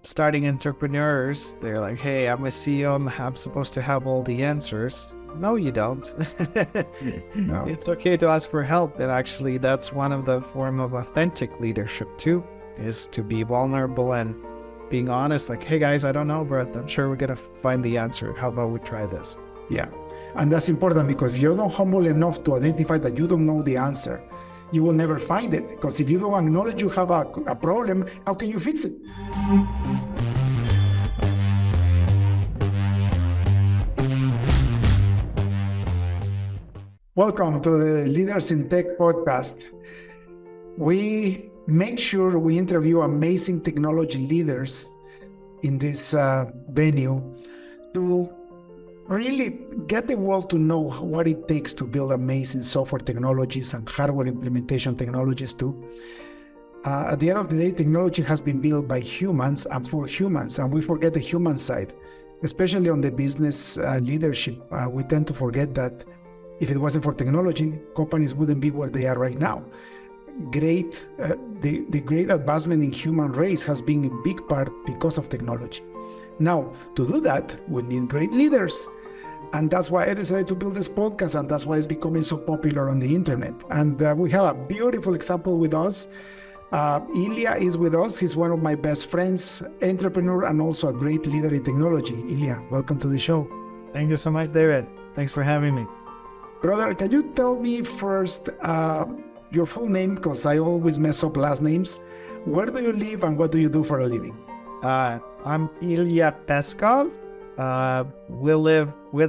starting entrepreneurs, they're like, hey, I'm a CEO, I'm supposed to have all the answers. No, you don't. No. It's okay to ask for help. And actually, that's one of the form of authentic leadership too, is to be vulnerable and being honest. Like, hey guys, I don't know, but I'm sure we're going to find the answer. How about we try this? Yeah. And that's important because if you're not humble enough to identify that you don't know the answer, you will never find it. Because if you don't acknowledge you have a problem, how can you fix it? Welcome to the Leaders in Tech podcast. We make sure we interview amazing technology leaders in this venue to really get the world to know what it takes to build amazing software technologies and hardware implementation technologies too. At the end of the day, technology has been built by humans and for humans, and we forget the human side, especially on the business leadership. We tend to forget that if it wasn't for technology, companies wouldn't be where they are right now. The great advancement in human race has been a big part because of technology. Now, to do that, we need great leaders. And that's why I decided to build this podcast, and that's why it's becoming so popular on the internet. And we have a beautiful example with us. Ilya is with us. He's one of my best friends, entrepreneur, and also a great leader in technology. Ilya, welcome to the show. Thank you so much, David. Thanks for having me. Brother, can you tell me first your full name, because I always mess up last names. Where do you live and what do you do for a living? I'm Ilya Peskov.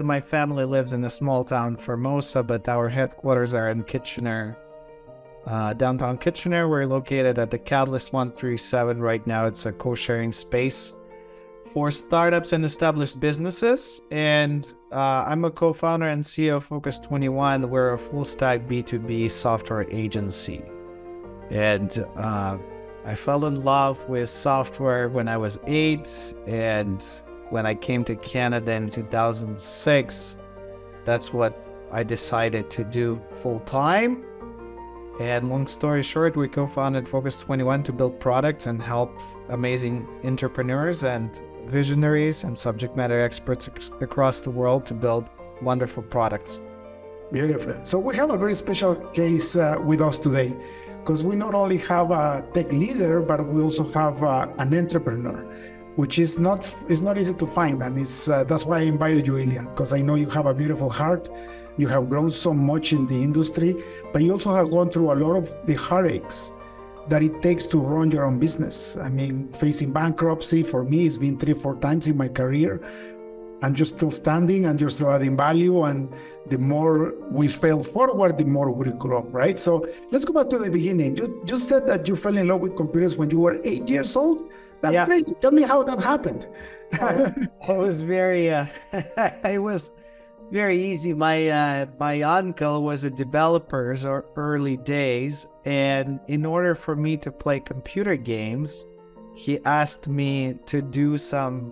My family lives in a small town, Formosa, but our headquarters are in Kitchener, downtown Kitchener. We're located at the Catalyst 137 right now. It's a co-sharing space for startups and established businesses. And I'm a co-founder and CEO of Focus 21. We're a full-stack B2B software agency. And I fell in love with software when I was 8, and when I came to Canada in 2006, that's what I decided to do full-time. And long story short, we co-founded Focus 21 to build products and help amazing entrepreneurs and visionaries and subject matter experts across the world to build wonderful products. Beautiful. So we have a very special case with us today, because we not only have a tech leader, but we also have an entrepreneur, which is not easy to find. And that's why I invited you, Ilya, because I know you have a beautiful heart. You have grown so much in the industry, but you also have gone through a lot of the heartaches that it takes to run your own business. I mean, facing bankruptcy for me, it's been 3-4 times in my career, and you're still standing and you're still adding value. And the more we fail forward, the more we grow, right? So let's go back to the beginning. You just said that you fell in love with computers when you were 8 years old. That's crazy. Tell me how that happened. It was very, it was very easy. My uncle was a developer in early days, and in order for me to play computer games, he asked me to do some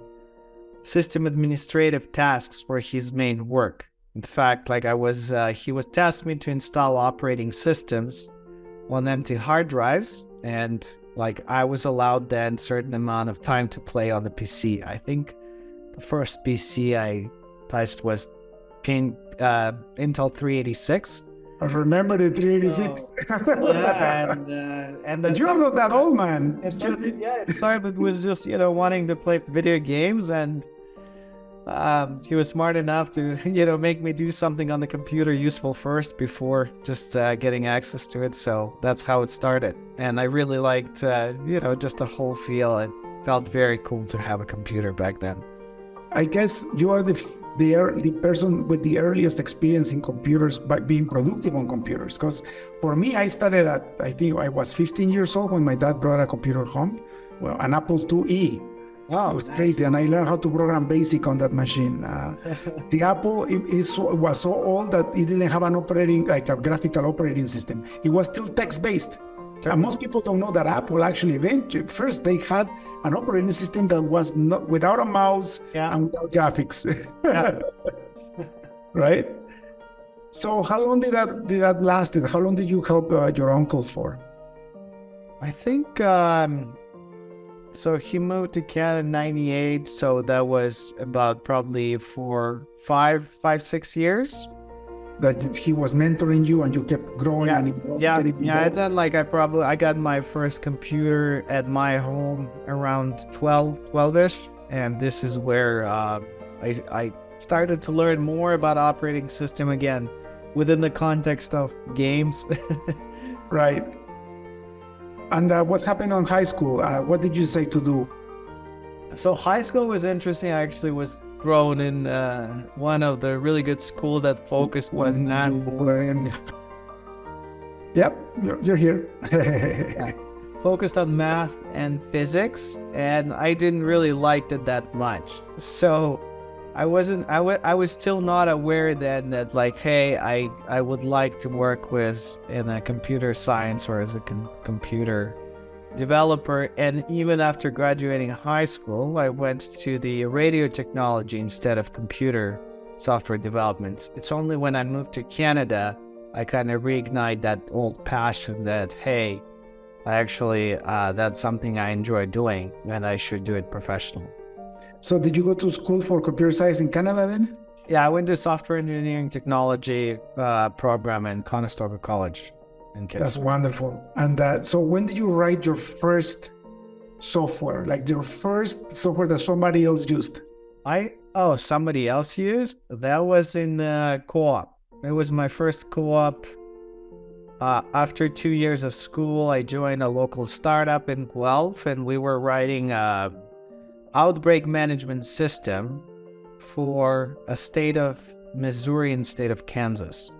system administrative tasks for his main work. In fact, he was tasked me to install operating systems on empty hard drives, and I was allowed then certain amount of time to play on the PC. I think the first PC I touched was Intel 386. I remember the 386. And you're not that old, man. It started with just wanting to play video games, and he was smart enough to make me do something on the computer useful first before just getting access to it. So that's how it started, and I really liked just the whole feel. It felt very cool to have a computer back then. I guess you are the person with the earliest experience in computers by being productive on computers. Because for me, I started I think I was 15 years old when my dad brought a computer home, an Apple IIe. Wow, it was crazy, and I learned how to program BASIC on that machine. The Apple was so old that it didn't have a graphical operating system. It was still text-based. Sure. And most people don't know that Apple actually first they had an operating system that was not without a mouse and without graphics. Right? So how long did that last? How long did you help your uncle for? I think So he moved to Canada in 98. So that was about probably for 6 years. That he was mentoring you and you kept growing and evolving, Yeah. getting Yeah. involved? And then like I got my first computer at my home around 12-ish. And this is where I started to learn more about operating system again within the context of games. Right. And what happened on high school? What did you say to do? So high school was interesting. I actually was thrown in one of the really good school that focused on math. You were in... Yep, you're here. Focused on math and physics, and I didn't really like it that much. So I was still not aware then that like, hey, I would like to work in a computer science or as a computer developer. And even after graduating high school, I went to the radio technology instead of computer software development. It's only when I moved to Canada, I kind of reignite that old passion that, hey, I actually, that's something I enjoy doing and I should do it professionally. So did you go to school for computer science in Canada then? Yeah, I went to software engineering technology program in Conestoga College in Kitchener. That's wonderful. And so when did you write your first software, like your first software that somebody else used? Somebody else used? That was in co-op. It was my first co-op. After 2 years of school, I joined a local startup in Guelph, and we were writing outbreak management system for a state of Missouri and state of Kansas.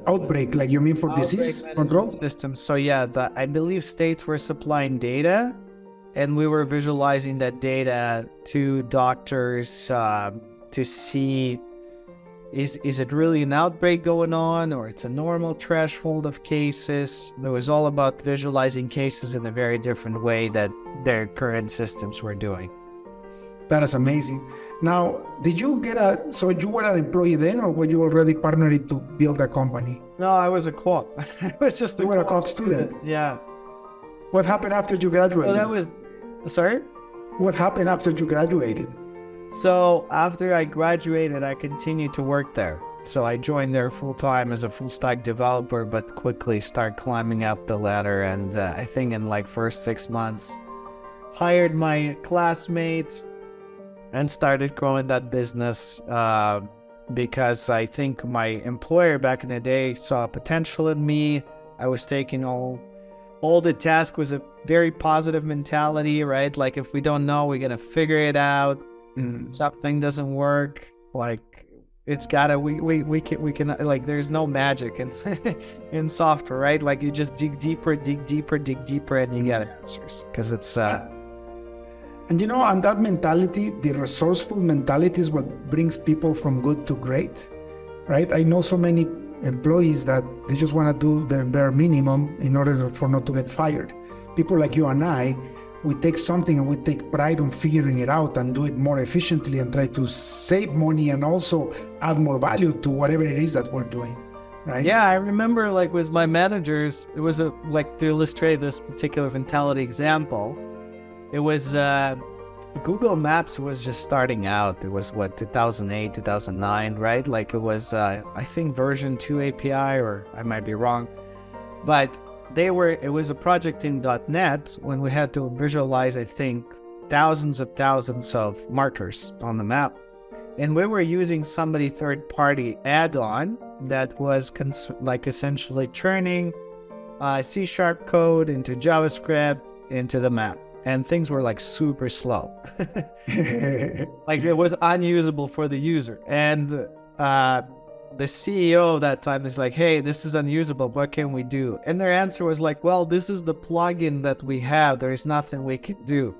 Outbreak, like you mean for disease control? Systems. So yeah, I believe states were supplying data, and we were visualizing that data to doctors to see is it really an outbreak going on, or it's a normal threshold of cases. It was all about visualizing cases in a very different way that their current systems were doing. That is amazing. Now, did you so you were an employee then, or were you already partnering to build a company? No, I was a co-op. I was just You were a co-op student. Yeah. What happened after you graduated? Sorry? What happened after you graduated? So after I graduated, I continued to work there. So I joined there full-time as a full-stack developer, but quickly started climbing up the ladder. And I think in like first 6 months, hired my classmates and started growing that business because I think my employer back in the day saw potential in me. I was taking all the tasks with a very positive mentality, right? Like if we don't know, we're going to figure it out. Something doesn't work, like it's gotta we can like there's no magic in software, right? Like you just dig deeper and you get answers because it's and and that mentality, the resourceful mentality, is what brings people from good to great, right? I know so many employees that they just want to do their bare minimum in order for not to get fired. People like you and I, we take something and we take pride on figuring it out and do it more efficiently and try to save money and also add more value to whatever it is that we're doing, right? Yeah, I remember like with my managers, it was like to illustrate this particular mentality example, it was Google Maps was just starting out. It was 2008, 2009, right? Like it was, I think version 2 API, or I might be wrong, but it was a project in .NET when we had to visualize, I think, thousands of markers on the map. And we were using somebody third-party add-on that was like essentially turning C# code into JavaScript into the map. And things were like super slow. Like it was unusable for the user. And the CEO that time is like, hey, this is unusable. What can we do? And their answer was like, well, this is the plugin that we have. There is nothing we can do.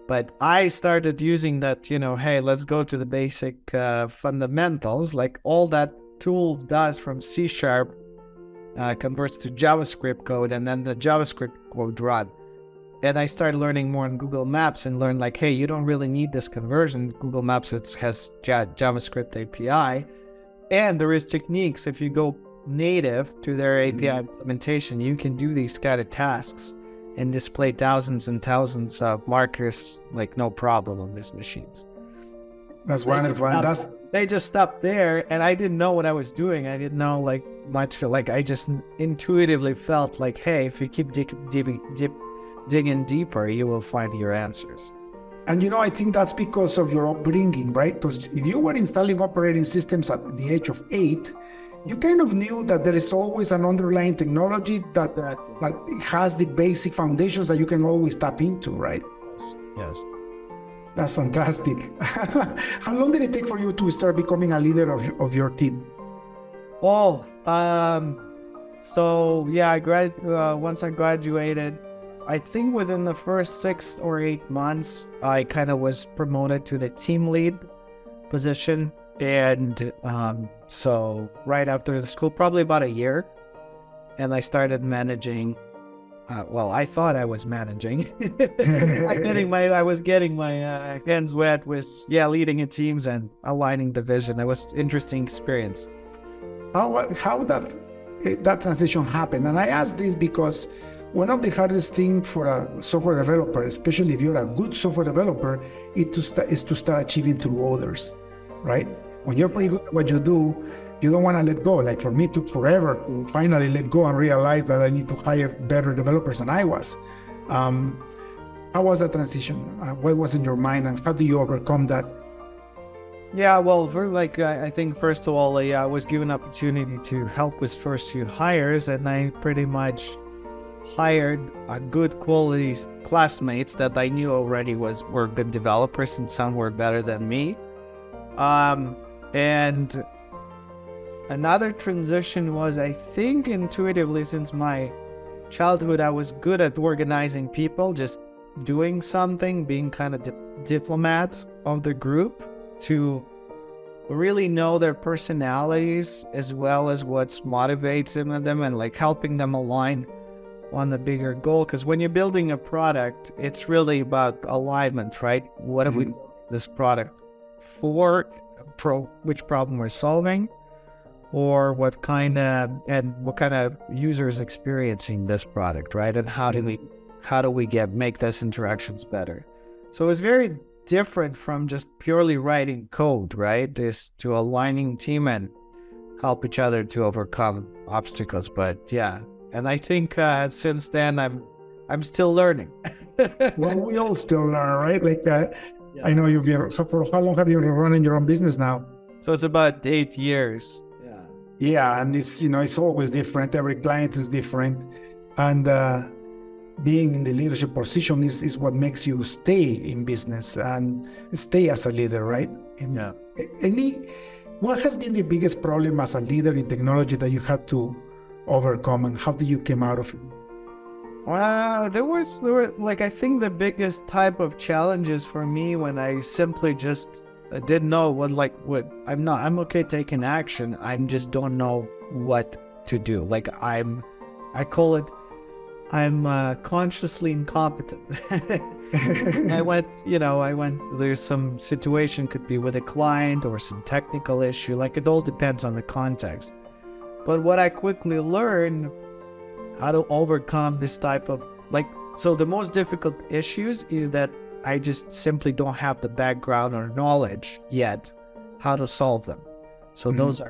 But I started using that, hey, let's go to the basic fundamentals. Like all that tool does from C# converts to JavaScript code, and then the JavaScript code run. And I started learning more on Google Maps and learned like, hey, you don't really need this conversion. Google Maps has JavaScript API. And there is techniques. If you go native to their API implementation, you can do these kind of tasks. and display thousands and thousands of markers like no problem on these machines. That's wonderful. And they just stopped there, and I didn't know what I was doing. I didn't know like much. Like I just intuitively felt like, hey, if you keep digging deeper, you will find your answers. And I think that's because of your upbringing, right? Because if you were installing operating systems at the age of 8, you kind of knew that there is always an underlying technology that has the basic foundations that you can always tap into, right? Yes. That's fantastic. How long did it take for you to start becoming a leader of your team? Oh, so yeah, once I graduated, I think within the first 6 or 8 months, I kind of was promoted to the team lead position. And so right after the school, probably about a year, and I started managing. I thought I was managing. I was getting my hands wet with leading in teams and aligning the vision. It was an interesting experience. How that transition happened? And I ask this because one of the hardest things for a software developer, especially if you're a good software developer, is to start achieving through others, right? When you're pretty good at what you do, you don't want to let go. Like for me, it took forever to finally let go and realize that I need to hire better developers than I was. How was that transition? What was in your mind, and how do you overcome that? Yeah, well, I think first of all, I was given opportunity to help with first few hires, and I pretty much hired a good quality classmates that I knew already were good developers, and some were better than me. And another transition was, I think intuitively, since my childhood, I was good at organizing people, just doing something, being kind of diplomat of the group, to really know their personalities as well as what's motivates them and like helping them align on the bigger goal. Because when you're building a product, it's really about alignment, right? What have we built this product for? Which problem we're solving, or what kind of users experiencing this product, right? And how do we make those interactions better? So it was very different from just purely writing code, right? This to aligning team and help each other to overcome obstacles. But yeah, and I think since then I'm still learning. Well, we all still learn, right? I know so for how long have you been running your own business now? So it's about 8 years. Yeah, and it's always different. Every client is different, and being in the leadership position is what makes you stay in business and stay as a leader, right? Yeah. What has been the biggest problem as a leader in technology that you had to overcome, and how did you come out of it? Well, there were I think the biggest type of challenges for me when I simply just didn't know I'm okay taking action. I just don't know what to do. I call it, I'm consciously incompetent. There's some situation, could be with a client or some technical issue. It all depends on the context. But what I quickly learned, how to overcome this type of so the most difficult issues is that I just simply don't have the background or knowledge yet how to solve them. So those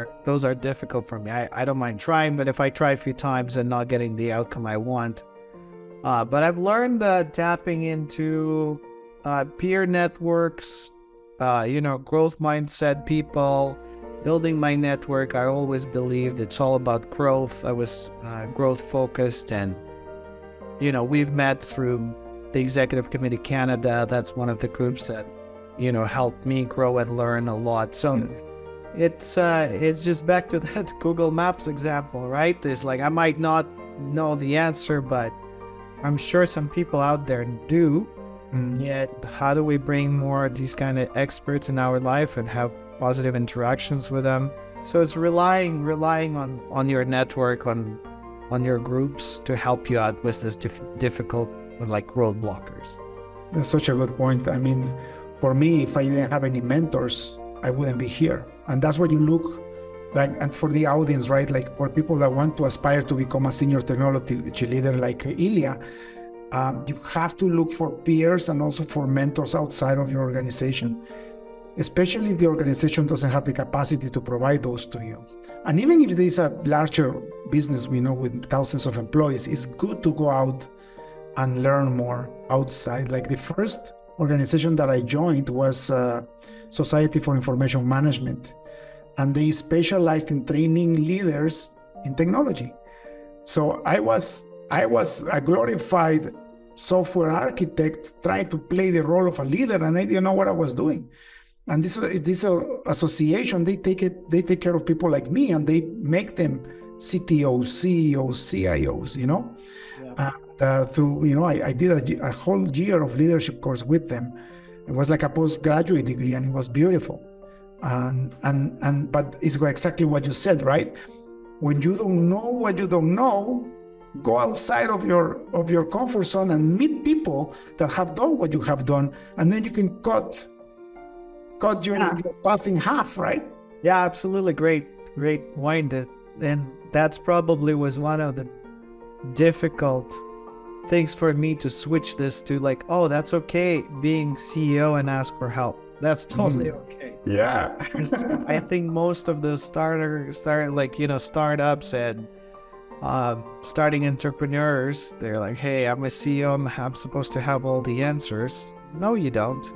are difficult for me. I don't mind trying, but if I try a few times and not getting the outcome I want. But I've learned tapping into peer networks, growth mindset people, building my network. I always believed it's all about growth. I was growth focused, and we've met through the Executive Committee Canada. That's one of the groups that helped me grow and learn a lot. So it's just back to that Google Maps example, right? It's I might not know the answer, but I'm sure some people out there do. Yet how do we bring more of these kind of experts in our life and have positive interactions with them? So it's relying on your network, on your groups to help you out with this difficult roadblockers. That's such a good point. I mean, for me, if I didn't have any mentors, I wouldn't be here. And that's where you look and for the audience, right? For people that want to aspire to become a senior technology leader like Ilya, You have to look for peers and also for mentors outside of your organization, especially if the organization doesn't have the capacity to provide those to you. And even if there's a larger business, we know, with thousands of employees, it's good to go out and learn more outside. Like the first organization that I joined was Society for Information Management, and they specialized in training leaders in technology. So I was a glorified software architect trying to play the role of a leader, and I didn't know what I was doing. And this association, they take care of people like me, and they make them CTOs, CEOs, CIOs, you know. Yeah. Through, you know, I did a whole year of leadership course with them. It was like a postgraduate degree, and it was beautiful. But it's exactly what you said, right? When you don't know what you don't know, go outside of your comfort zone and meet people that have done what you have done, and then you can cut your path in half, right? Yeah, absolutely. Great point. And that's probably was one of the difficult things for me to switch this to, like, oh, that's okay being CEO and ask for help. That's totally okay. Yeah. I think most of the startups and starting entrepreneurs, they're like, hey, I'm a CEO, I'm supposed to have all the answers. No, you don't.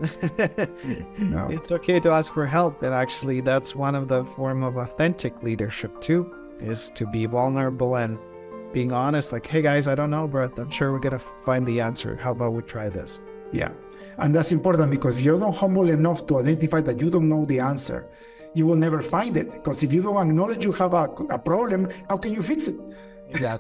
No. It's okay to ask for help. And actually, that's one of the form of authentic leadership too, is to be vulnerable and being honest. Like, hey guys, I don't know, but I'm sure we're going to find the answer. How about we try this? Yeah. And that's important, because if you're not humble enough to identify that you don't know the answer, you will never find it. Because if you don't acknowledge you have a problem, how can you fix it? Yeah.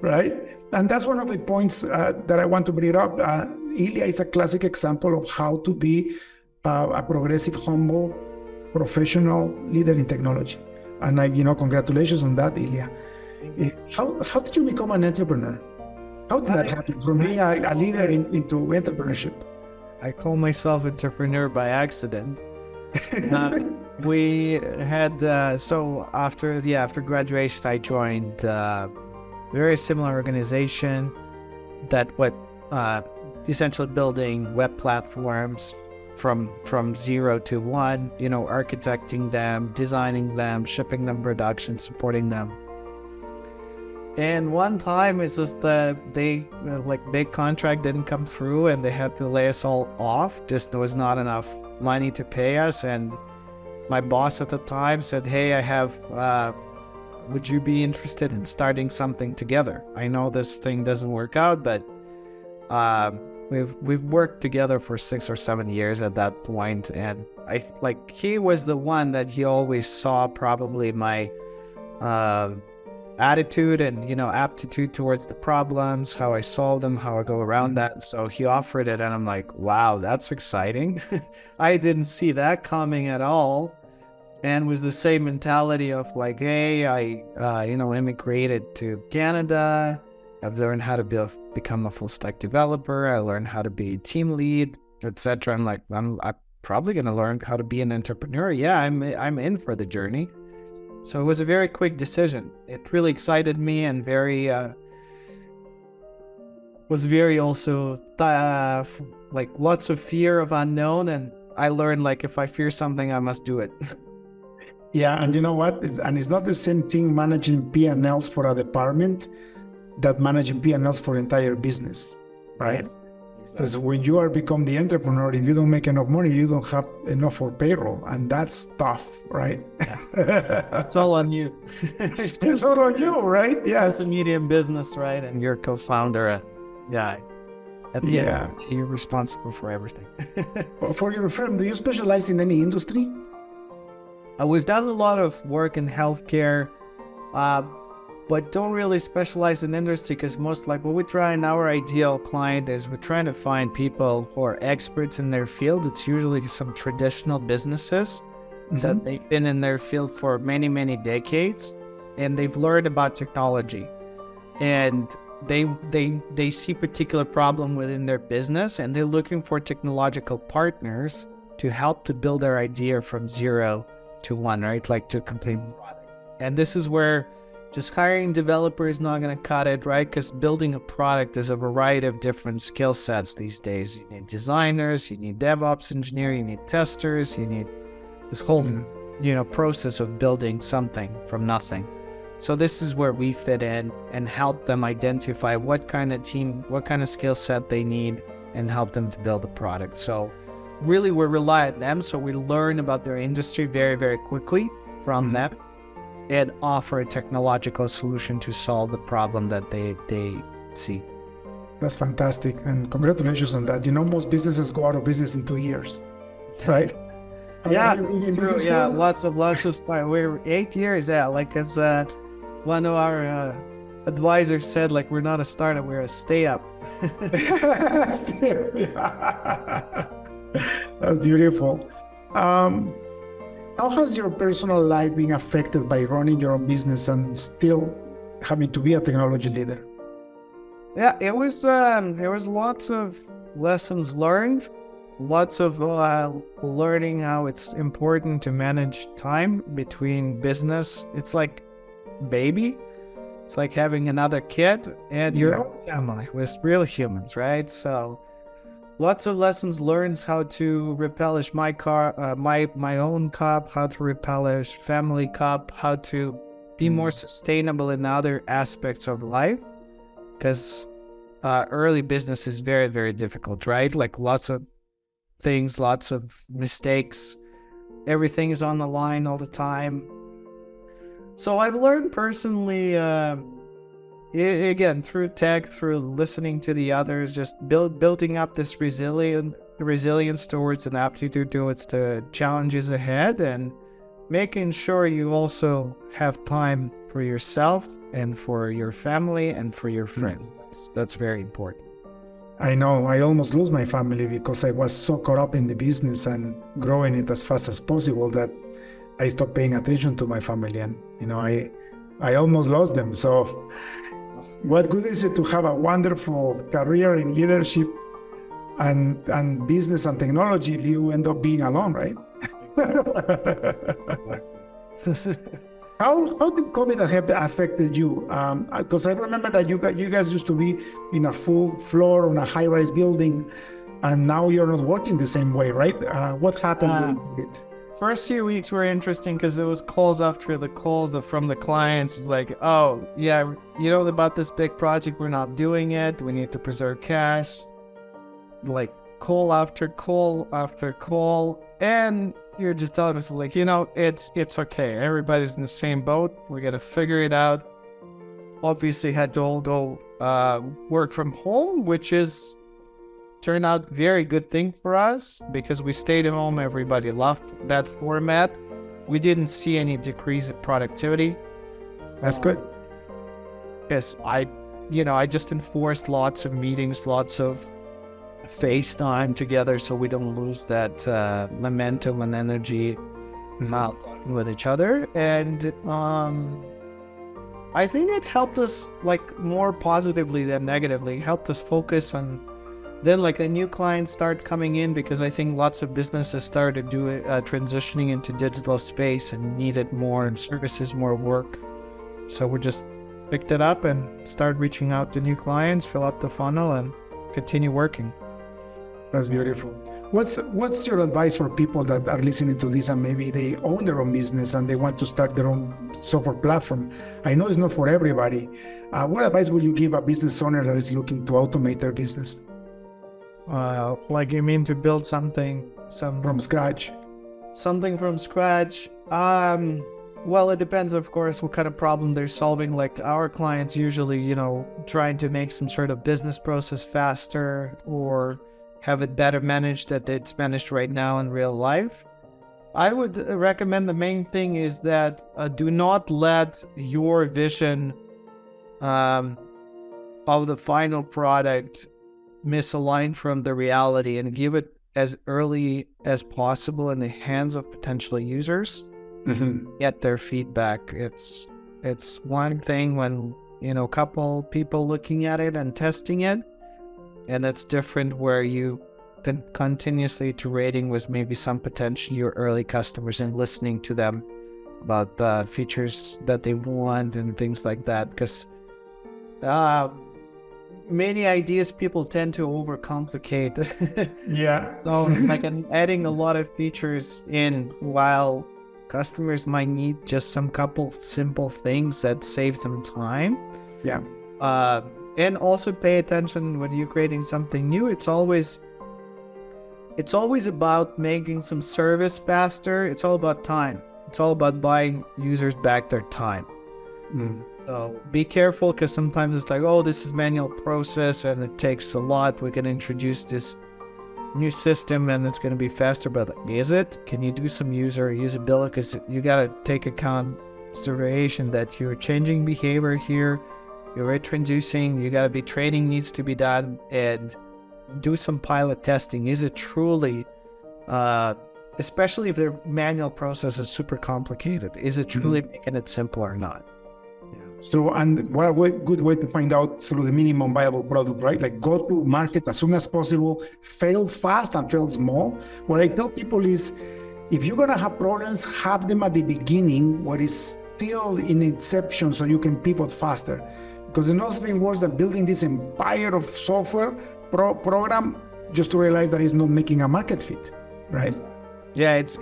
Right? And that's one of the points that I want to bring up. Ilya is a classic example of how to be a progressive, humble, professional leader in technology. And congratulations on that, Ilya. How did you become an entrepreneur? How did that happen from being a leader into entrepreneurship? I call myself entrepreneur by accident. We had after graduation, I joined a very similar organization that essentially building web platforms from 0 to 1, architecting them, designing them, shipping them production, supporting them. And one time it's just that they big contract didn't come through and they had to lay us all off. Just there was not enough money to pay us. And my boss at the time said, hey, I have, would you be interested in starting something together? I know this thing doesn't work out, but we've worked together for 6 or 7 years at that point. And he was the one that he always saw probably my attitude and aptitude towards the problems, how I solve them, how I go around that. So he offered it, and I'm like, wow, that's exciting. I didn't see that coming at all. And was the same mentality of like, hey, I immigrated to Canada. I've learned how to become a full stack developer. I learned how to be a team lead, etc. I'm like, I'm probably gonna learn how to be an entrepreneur. Yeah, I'm in for the journey. So it was a very quick decision. It really excited me and was very also lots of fear of unknown. And I learned, like, if I fear something, I must do it. Yeah, and you know what? It's not the same thing managing P&Ls for a department that managing P&Ls for entire business, right? Yes. Because when you become the entrepreneur, if you don't make enough money, you don't have enough for payroll, and that's tough, right? It's all on you. It's all on you, right? Yes. It's a medium business, right? And you're co-founder. Yeah. At the end, you're responsible for everything. For your firm, do you specialize in any industry? We've done a lot of work in healthcare, but don't really specialize in industry, because what we try in our ideal client is we're trying to find people who are experts in their field. It's usually some traditional businesses that they've been in their field for many, many decades, and they've learned about technology, and they see particular problem within their business, and they're looking for technological partners to help to build their idea from 0 to 1, right? Like to complete product. And this is where just hiring developer is not going to cut it, right? Because building a product is a variety of different skill sets these days. You need designers, you need DevOps engineer, you need testers, you need this whole, process of building something from nothing. So this is where we fit in and help them identify what kind of team, what kind of skill set they need, and help them to build a product. So really we rely on them. So we learn about their industry very, very quickly from them and offer a technological solution to solve the problem that they see. That's fantastic. And congratulations on that. Most businesses go out of business in 2 years, right? Yeah, it's true. Yeah, lots of time. We're 8 years out. Like as one of our advisors said, like we're not a startup, we're a stay up. That's beautiful. How has your personal life been affected by running your own business and still having to be a technology leader? Yeah, there was lots of lessons learned, lots of learning how it's important to manage time between business. It's like baby. It's like having another kid and your own family with real humans, right? So lots of lessons learned, how to replenish my own cup, how to replenish family cup, how to be more sustainable in other aspects of life. Because early business is very, very difficult, right? Like lots of things, lots of mistakes. Everything is on the line all the time. So I've learned personally, again, through tech, through listening to the others, just building up this resilience towards an aptitude towards the challenges ahead, and making sure you also have time for yourself and for your family and for your friends. That's very important. I know. I almost lose my family because I was so caught up in the business and growing it as fast as possible that I stopped paying attention to my family, and I almost lost them. So what good is it to have a wonderful career in leadership and business and technology if you end up being alone, right? How did COVID have affected you? Because I remember that you guys used to be in a full floor on a high-rise building, and now you're not working the same way, right? What happened with it? First few weeks were interesting because it was calls after the call from the clients. It's like, oh, yeah, about this big project, we're not doing it. We need to preserve cash. Like call after call after call. And you're just telling us, like, it's okay. Everybody's in the same boat. We're going to figure it out. Obviously had to all go work from home, which turned out very good thing for us because we stayed at home. Everybody loved that format. We didn't see any decrease in productivity. That's good. Yes, I just enforced lots of meetings, lots of FaceTime together so we don't lose that momentum and energy talking with each other. And I think it helped us like more positively than negatively. It helped us focus on then like the new clients start coming in because I think lots of businesses started transitioning into digital space and needed more services, more work. So we just picked it up and started reaching out to new clients, fill up the funnel, and continue working. That's beautiful. What's your advice for people that are listening to this and maybe they own their own business and they want to start their own software platform? I know it's not for everybody. What advice would you give a business owner that is looking to automate their business? Like you mean to build something from scratch? Something from scratch. Well, it depends, of course, what kind of problem they're solving. Like our clients usually, trying to make some sort of business process faster or have it better managed than it's managed right now in real life. I would recommend the main thing is that do not let your vision of the final product misalign from the reality, and give it as early as possible in the hands of potential users. Get their feedback. It's one thing when a couple people looking at it and testing it, and it's different where you can continuously iterating with maybe some potential your early customers and listening to them about the features that they want and things like that. Because many ideas people tend to overcomplicate. Yeah. So like adding a lot of features in while customers might need just some couple simple things that save them time. Yeah. And also pay attention when you're creating something new. It's always about making some service faster. It's all about time. It's all about buying users back their time. So be careful, because sometimes it's like, oh, this is manual process and it takes a lot. We can introduce this new system and it's going to be faster. But is it? Can you do some user usability? Because you got to take consideration that you're changing behavior here. You're introducing, you got to be training needs to be done, and do some pilot testing. Is it truly, especially if their manual process is super complicated, is it truly making it simple or not? So, and what a good way to find out through the minimum viable product, right? Like go to market as soon as possible, fail fast and fail small. What I tell people is, if you're going to have problems, have them at the beginning where it's still in inception so you can pivot faster. Because there's nothing worse than building this empire of software program just to realize that it's not making a market fit, right? Yeah, it's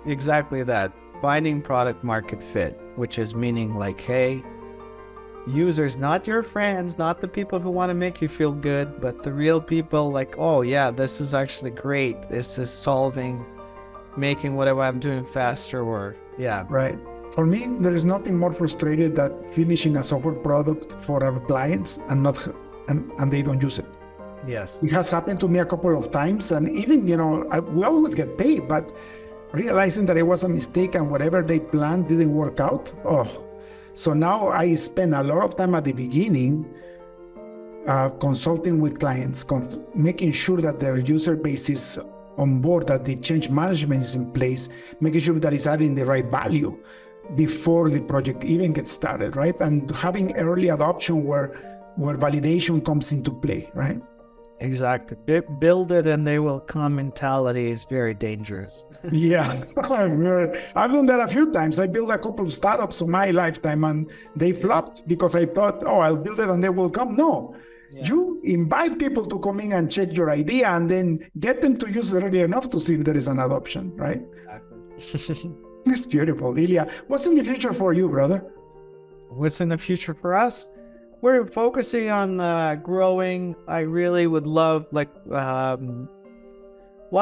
exactly that. Finding product market fit, which is meaning like, hey, users, not your friends, not the people who want to make you feel good, but the real people like, oh yeah, this is actually great. This is making whatever I'm doing faster, or yeah. Right. For me, there is nothing more frustrated than finishing a software product for our clients and they don't use it. Yes. It has happened to me a couple of times, and even, we always get paid, but realizing that it was a mistake and whatever they planned didn't work out. So now I spend a lot of time at the beginning consulting with clients, making sure that their user base is on board, that the change management is in place, making sure that it's adding the right value before the project even gets started, right? And having early adoption where validation comes into play, right? Exactly. Build it and they will come mentality is very dangerous. Yeah, I've done that a few times. I built a couple of startups in my lifetime and they flopped because I thought, I'll build it and they will come. No, you invite people to come in and check your idea and then get them to use it early enough to see if there is an adoption, right? Exactly. It's beautiful. Ilya, what's in the future for you, brother? What's in the future for us? We're focusing on growing. I really would love, one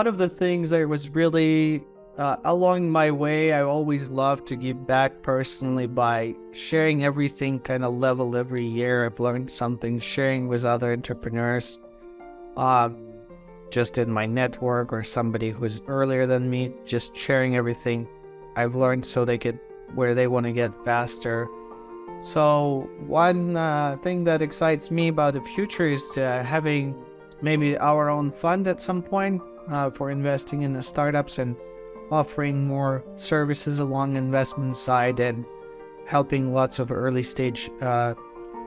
of the things I was really, along my way, I always love to give back personally by sharing everything kind of level every year. I've learned something, sharing with other entrepreneurs, just in my network or somebody who's earlier than me, just sharing everything I've learned so they get where they want to get faster. So one thing that excites me about the future is having maybe our own fund at some point for investing in the startups and offering more services along the investment side and helping lots of early stage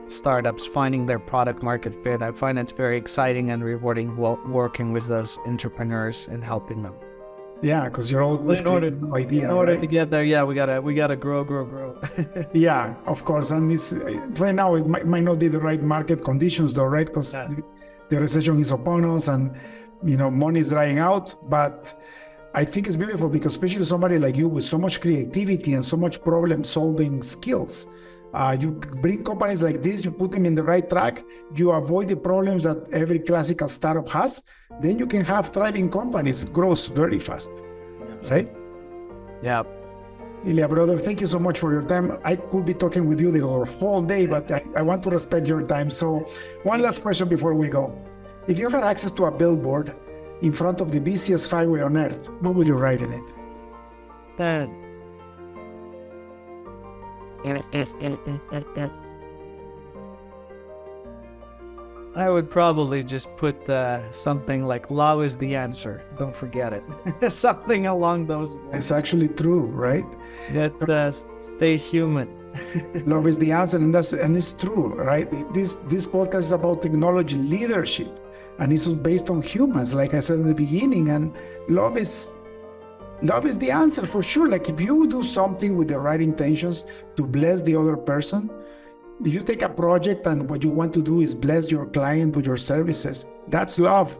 startups finding their product market fit. I find it's very exciting and rewarding working with those entrepreneurs and helping them. Yeah, because you're always in order to get there, we gotta grow. Yeah, of course. And this right now it might not be the right market conditions, though, right? Because the recession is upon us, and money is drying out. But I think it's beautiful because especially somebody like you with so much creativity and so much problem-solving skills, you bring companies like this, you put them in the right track, you avoid the problems that every classical startup has, then you can have thriving companies, grows very fast, right? Yeah. Ilya, brother, thank you so much for your time. I could be talking with you the whole day, but I want to respect your time. So one last question before we go. If you had access to a billboard in front of the busiest highway on earth, what would you write in it? I would probably just put something like love is the answer. Don't forget it. Something along those lines. It's actually true, right? Stay human. Love is the answer, and it's true, right? This podcast is about technology leadership, and it's based on humans, like I said in the beginning. And love is Love is the answer for sure. Like if you do something with the right intentions to bless the other person, if you take a project and what you want to do is bless your client with your services, that's love.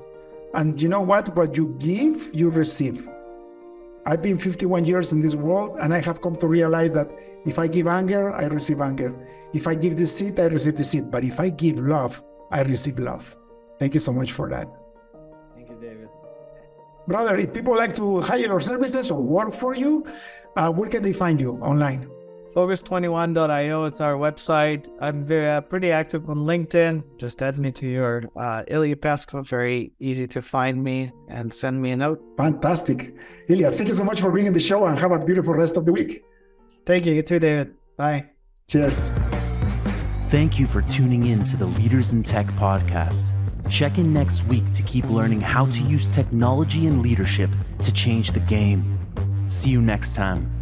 And you know what? What you give, you receive. I've been 51 years in this world, and I have come to realize that if I give anger, I receive anger. If I give deceit, I receive deceit. But if I give love, I receive love. Thank you so much for that. Thank you, David. Brother, if people like to hire your services or work for you, where can they find you online? Focus21.io, it's our website. I'm pretty active on LinkedIn. Just add me to your Ilya Peskov. Very easy to find me and send me a note. Fantastic. Ilya, thank you so much for being in the show, and have a beautiful rest of the week. Thank you. You too, David. Bye. Cheers. Thank you for tuning in to the Leaders in Tech podcast. Check in next week to keep learning how to use technology and leadership to change the game. See you next time.